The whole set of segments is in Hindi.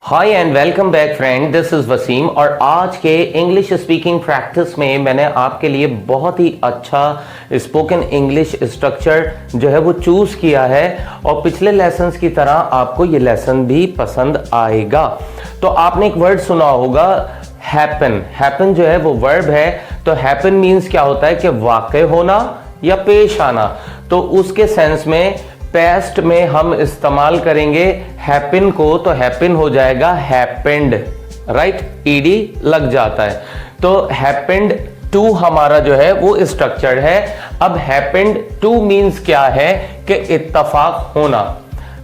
Hi and welcome back friend, this is Wasim. और आज के इंग्लिश स्पीकिंग प्रैक्टिस में मैंने आपके लिए बहुत ही अच्छा स्पोकन इंग्लिश स्ट्रक्चर जो है वो चूज किया है और पिछले लेसन्स की तरह आपको ये लेसन भी पसंद आएगा। तो आपने एक वर्ड सुना होगा हैपन। हैपन जो है वो वर्ब है। तो हैपन मीन्स क्या होता है कि वाक़ई होना या पेश आना। तो उसके सेंस में पेस्ट में हम इस्तेमाल करेंगे हैपन को, तो हैपन हो जाएगा हैपेंड, राइट, ईडी लग जाता है। तो हैपेंड टू हमारा जो है वो स्ट्रक्चर है। अब हैपेंड टू मींस क्या है कि इत्तफाक होना,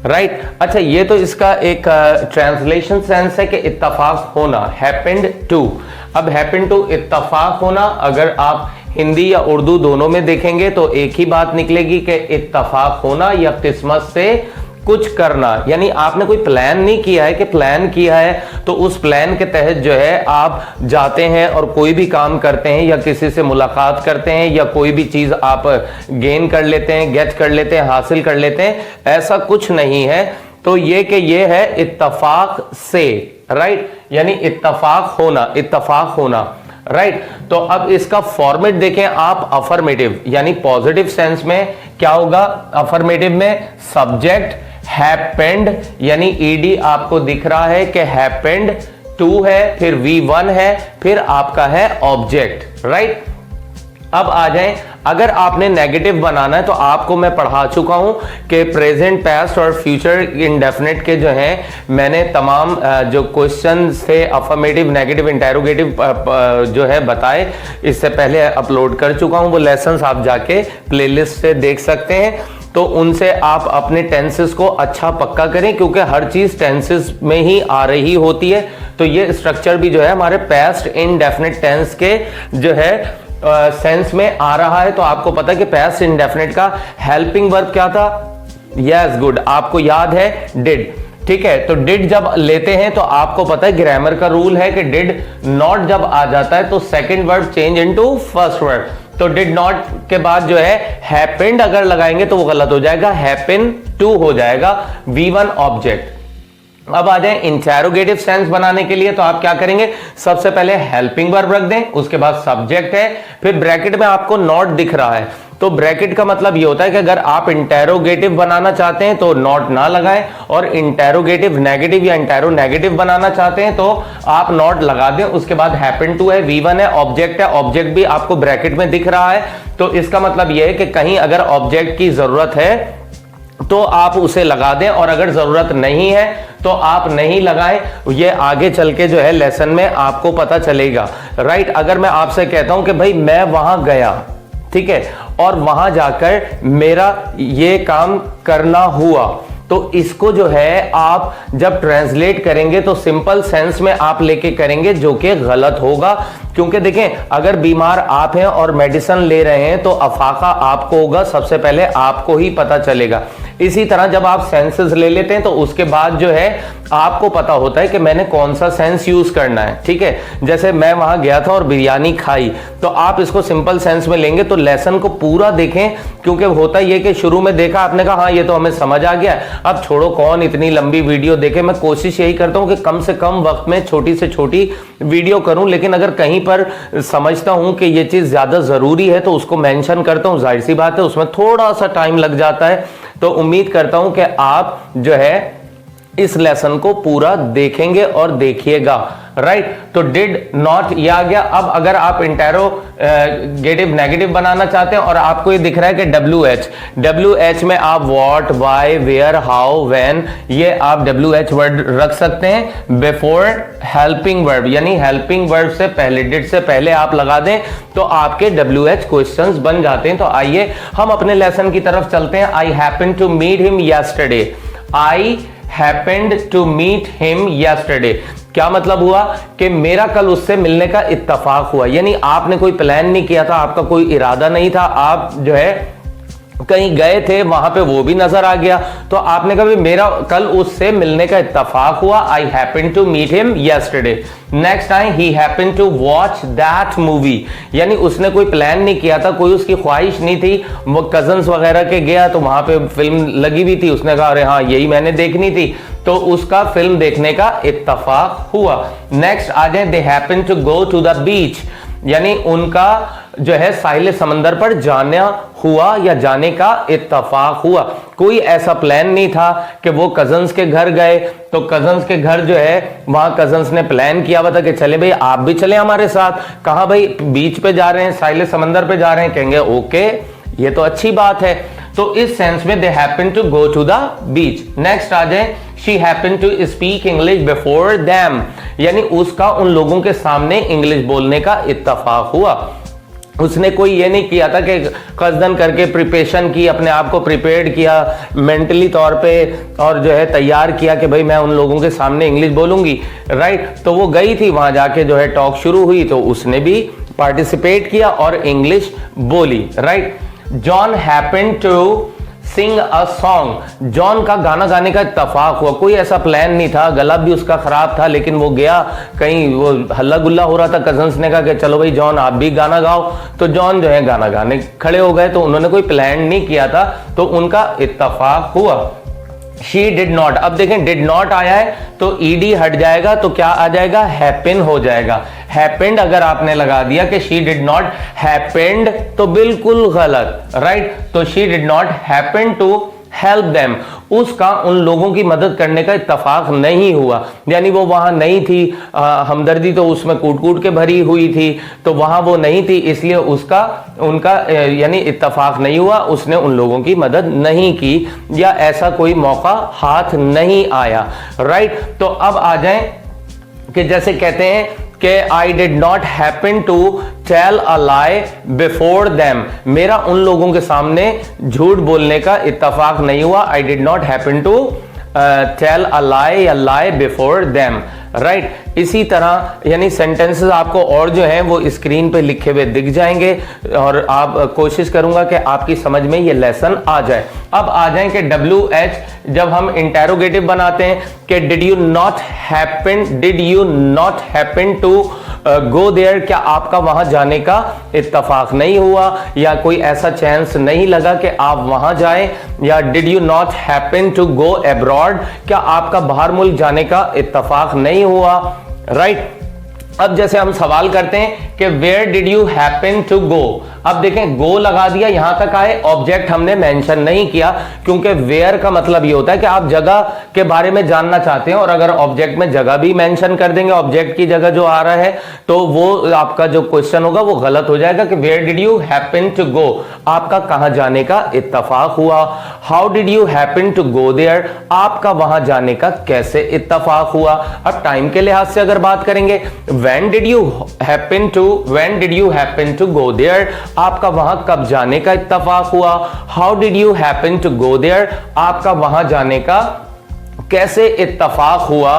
राइट। अच्छा, ये तो इसका एक ट्रांसलेशन सेंस है कि इत्तफाक होना, हैपेंड टू। अब हैपेंड टू इत्तफाक होना, अगर आप हिंदी या उर्दू दोनों में देखेंगे तो एक ही बात निकलेगी कि इत्तफाक होना या किस्मत से कुछ करना। यानी आपने कोई प्लान नहीं किया है कि प्लान किया है तो उस प्लान के तहत जो है आप जाते हैं और कोई भी काम करते हैं या किसी से मुलाकात करते हैं या कोई भी चीज आप गेन कर लेते हैं, गेट कर लेते हैं, हासिल कर लेते हैं, ऐसा कुछ नहीं है। तो ये कि ये है इत्तफाक से, राइट, यानी इत्तफाक होना, इत्तफाक होना, राइट। तो अब इसका फॉर्मेट देखें आप, अफर्मेटिव यानी पॉजिटिव सेंस में क्या होगा। अफर्मेटिव में सब्जेक्ट हैपेंड यानी ईडी आपको दिख रहा है कि हैपेंड टू है, फिर V1 है, फिर आपका है ऑब्जेक्ट, राइट। अब आ जाएं, अगर आपने नेगेटिव बनाना है तो आपको मैं पढ़ा चुका हूं कि प्रेजेंट, पास्ट और फ्यूचर इंडेफिनिट के जो हैं मैंने तमाम जो क्वेश्चन थे अफर्मेटिव, नेगेटिव, इंटेरोगेटिव जो है बताए, इससे पहले अपलोड कर चुका हूं। वो लेसन्स आप जाके प्लेलिस्ट से देख सकते हैं। तो उनसे आप अपने टेंसेस को अच्छा पक्का करें क्योंकि हर चीज टेंसेस में ही आ रही होती है। तो ये स्ट्रक्चर भी जो है हमारे पास्ट इंडेफिनिट टेंस के जो है सेंस में आ रहा है। तो आपको पता है कि पास्ट इंडेफिनिट का हेल्पिंग वर्ब क्या था। यस, गुड, आपको याद है डिड, ठीक है। तो डिड जब लेते हैं तो आपको पता है ग्रामर का रूल है कि डिड नॉट जब आ जाता है तो second verb change into first verb. तो डिड नॉट के बाद जो है हैपेंड अगर लगाएंगे तो वो गलत हो जाएगा, हैपेन टू हो जाएगा, V1 ऑब्जेक्ट। अब आ जाए इंटेरोगेटिव सेंस बनाने के लिए। तो आप क्या करेंगे, सबसे पहले हेल्पिंग वर्ब रख दें, उसके बाद सब्जेक्ट है, फिर ब्रैकेट में आपको नॉट दिख रहा है। तो ब्रैकेट का मतलब ये होता है कि अगर आप इंटेरोगेटिव बनाना चाहते हैं तो नॉट ना लगाएं, और इंटेरोगेटिव नेगेटिव या इंटेरो नेगेटिव बनाना चाहते हैं तो आप नॉट लगा दें। उसके बाद हैपन टू है, V1 है, ऑब्जेक्ट है, ऑब्जेक्ट भी आपको ब्रैकेट में दिख रहा है। तो इसका मतलब यह है कि कहीं अगर ऑब्जेक्ट की जरूरत है तो आप उसे लगा दें, और अगर जरूरत नहीं है तो आप नहीं लगाएं। ये आगे चल के जो है लेसन में आपको पता चलेगा, राइट। अगर मैं आपसे कहता हूं कि भाई मैं वहां गया, ठीक है, और वहां जाकर मेरा ये काम करना हुआ, तो इसको जो है आप जब ट्रांसलेट करेंगे तो सिंपल सेंस में आप लेके करेंगे, जो कि गलत होगा। क्योंकि देखें, अगर बीमार आप हैं और मेडिसिन ले रहे हैं तो अफाका आपको होगा, सबसे पहले आपको ही पता चलेगा। इसी तरह जब आप सेंसेस ले लेते हैं तो उसके बाद जो है आपको पता होता है कि मैंने कौन सा सेंस यूज करना है, ठीक है। जैसे मैं वहां गया था और बिरयानी खाई, तो आप इसको सिंपल सेंस में लेंगे। तो लेसन को पूरा देखें, क्योंकि होता ये कि शुरू में देखा आपने कहा हाँ ये तो हमें समझ आ गया, अब छोड़ो कौन इतनी लंबी वीडियो देखे। मैं कोशिश यही करता हूं कि कम से कम वक्त में छोटी से छोटी वीडियो करूं, लेकिन अगर कहीं पर समझता हूं कि ये चीज ज्यादा जरूरी है तो उसको मेंशन करता हूं। जाहिर सी बात है उसमें थोड़ा सा टाइम लग जाता है। तो उम्मीद करता हूं कि आप जो है इस लेसन को पूरा देखेंगे और देखिएगा, राइट। तो डिड नॉट ये आ गया। अब अगर आप इंटेरोगेटिव नेगेटिव बनाना चाहते हैं और आपको ये दिख रहा है कि WH में आप what, why, where, how, when, ये आप WH वर्ड रख सकते हैं बिफोर हेल्पिंग वर्ब, यानी हेल्पिंग वर्ब से पहले, डिड से पहले आप लगा दें तो आपके WH क्वेश्चंस बन जाते हैं। तो आइए हम अपने लेसन की तरफ चलते हैं। I happen to meet him yesterday. I happened to meet him yesterday। क्या मतलब हुआ कि मेरा कल उससे मिलने का इत्तेफाक हुआ। यानी आपने कोई प्लान नहीं किया था, आपका कोई इरादा नहीं था, आप जो है कहीं गए थे, वहां पे वो भी नजर आ गया, तो आपने कहा मेरा कल उससे मिलने का इत्तेफाक हुआ, I happen to meet him yesterday. Next time he happen to watch that movie, यानी उसने कोई प्लान नहीं किया था, कोई उसकी ख्वाहिश नहीं थी, वो कजन्स वगैरह के गया तो वहां पे फिल्म लगी हुई थी, उसने कहा अरे हाँ यही मैंने देखनी थी, तो उसका फिल्म देखने का इत्तेफाक हुआ। नेक्स्ट आ जाए, they happen to go to the beach, यानी उनका जो है साहिल समंदर पर जाना हुआ या जाने का इत्तेफाक हुआ। कोई ऐसा प्लान नहीं था कि वो कजन्स के घर गए, तो कजन्स के घर जो है वहां कजन्स ने प्लान किया हुआ था कि चले भाई आप भी चले हमारे साथ, कहा भाई बीच पे जा रहे हैं, साहिल समंदर पे जा रहे हैं, कहेंगे ओके ये तो अच्छी बात है। तो इस सेंस में they happen to go to the beach. Next आ जाए, she happen to speak English before them, यानी उसका उन लोगों के सामने इंग्लिश बोलने का इत्तेफाक हुआ। उसने कोई ये नहीं किया था कि कसदन करके प्रिपरेशन की, अपने आप को प्रिपेयर्ड किया मेंटली तौर पे और जो है तैयार किया कि भाई मैं उन लोगों के सामने इंग्लिश बोलूंगी, राइट। तो वो गई थी, वहां जाके जो है टॉक शुरू हुई तो उसने भी पार्टिसिपेट किया और इंग्लिश बोली, right. John happen to sing a song, John का गाना गाने का इत्तेफाक हुआ। कोई ऐसा प्लान नहीं था, गला भी उसका खराब था, लेकिन वो गया कहीं, वो हल्ला गुल्ला हो रहा था, कजन्स ने कहा कि चलो भाई जॉन आप भी गाना गाओ, तो जॉन जो है गाना गाने खड़े हो गए। तो उन्होंने कोई प्लान नहीं किया था, तो उनका इत्तेफाक हुआ। शी डिड नॉट, अब देखें डिड नॉट आया है तो ईडी हट जाएगा, तो क्या आ जाएगा, हैपन हो जाएगा। हैपेंड अगर आपने लगा दिया कि शी डिड नॉट हैपेंड तो बिल्कुल गलत, राइट। तो she did not happen to help them, उसका उन लोगों की मदद करने का इत्तेफाक नहीं हुआ, यानी वो वहां नहीं थी, हमदर्दी तो उसमें कूट कूट के भरी हुई थी, तो वहां वो नहीं थी, इसलिए उसका उनका यानी इत्तेफाक नहीं हुआ, उसने उन लोगों की मदद नहीं की या ऐसा कोई मौका हाथ नहीं आया, राइट। तो अब आ जाएं कि जैसे कहते हैं कि I did not happen to tell a lie before them, मेरा उन लोगों के सामने झूठ बोलने का इत्तेफाक नहीं हुआ। I did not happen to tell a lie या लाई बिफोर देम, राइट। इसी तरह यानी सेंटेंसेस आपको और जो है वो स्क्रीन पे लिखे हुए दिख जाएंगे और आप कोशिश करूंगा कि आपकी समझ में ये लेसन आ जाए। अब आ जाए कि WH जब हम इंटेरोगेटिव बनाते हैं कि did you not happen to go there, क्या आपका वहां जाने का इत्तेफाक नहीं हुआ या कोई ऐसा चांस नहीं लगा कि आप वहां जाएं, या did you not happen to go abroad, क्या आपका बाहर मुल्क जाने का इत्तेफाक नहीं हुआ, राइट। अब जैसे हम सवाल करते हैं कि where did you happen to go, अब देखें गो लगा दिया, यहां तक आए, ऑब्जेक्ट हमने मेंशन नहीं किया, क्योंकि वेयर का मतलब ये होता है कि आप जगह के बारे में जानना चाहते हैं और अगर ऑब्जेक्ट में जगह भी मेंशन कर देंगे, ऑब्जेक्ट की जगह जो आ रहा है, तो वो आपका जो क्वेश्चन होगा वो गलत हो जाएगा कि where did you happen to go, आपका कहां जाने का इत्तेफाक हुआ। How did you happen to go there, आपका वहां जाने का कैसे इत्तेफाक हुआ। अब टाइम के लिहाज से अगर बात करेंगे, when did you happen to go there, आपका वहां कब जाने का इत्तेफाक हुआ। How did you happen to go there, आपका वहां जाने का कैसे इत्तेफाक हुआ।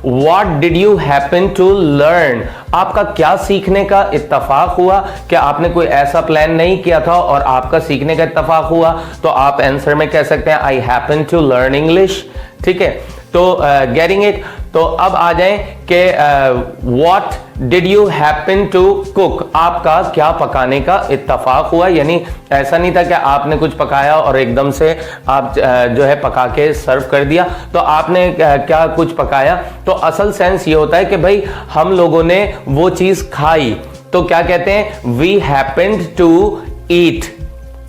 What did you happen to learn, आपका क्या सीखने का इत्तेफाक हुआ, क्या आपने कोई ऐसा प्लान नहीं किया था और आपका सीखने का इत्तेफाक हुआ, तो आप आंसर में कह सकते हैं I happen to learn English, ठीक है। तो गेटिंग इट। तो अब आ जाएं कि what did you happen to cook, आपका क्या पकाने का इत्तेफाक हुआ, यानी ऐसा नहीं था कि आपने कुछ पकाया और एकदम से आप जो है पका के सर्व कर दिया, तो आपने क्या कुछ पकाया, तो असल सेंस ये होता है कि भाई हम लोगों ने वो चीज खाई, तो क्या कहते हैं, वी हैपेंड टू ईट,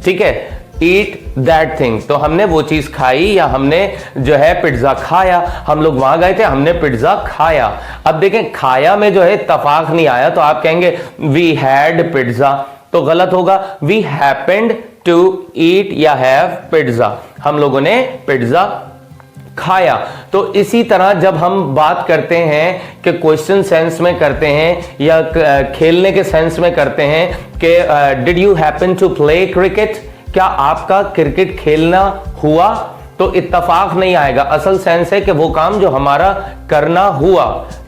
ठीक है, ईट दैट थिंग, तो हमने वो चीज खाई या हमने जो है पिज्जा खाया, हम लोग वहां गए थे, हमने पिज्जा खाया। अब देखें खाया में जो है इत्तेफाक नहीं आया, तो आप कहेंगे वी हैड पिज्जा, तो गलत होगा, वी हैपेंड टू ईट या हैव पिज्जा, हम लोगों ने पिज्जा खाया। तो इसी तरह जब हम बात करते हैं कि क्वेश्चन सेंस में करते हैं या खेलने के सेंस में करते हैं कि did you happen to play cricket, क्या आपका क्रिकेट खेलना हुआ, तो इत्तेफाक नहीं आएगा, असल सेंस है कि वो काम जो हमारा करना हुआ,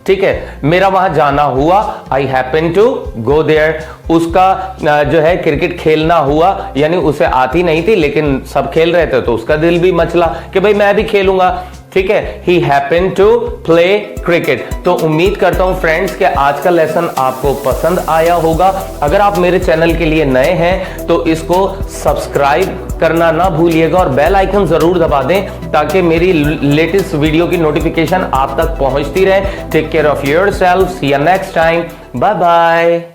ठीक है, मेरा वहां जाना हुआ, I happen to go there. उसका जो है क्रिकेट खेलना हुआ, यानी उसे आती नहीं थी लेकिन सब खेल रहे थे तो उसका दिल भी मचला कि भाई मैं भी खेलूंगा। ठीक है, he happen to play cricket. तो उम्मीद करता हूं फ्रेंड्स कि आज का लेसन आपको पसंद आया होगा। अगर आप मेरे चैनल के लिए नए हैं तो इसको सब्सक्राइब करना ना भूलिएगा और बेल आइकन जरूर दबा दें ताकि मेरी लेटेस्ट वीडियो की नोटिफिकेशन आप तक पहुंचती रहे। Take care of yourself, see you next time, bye bye.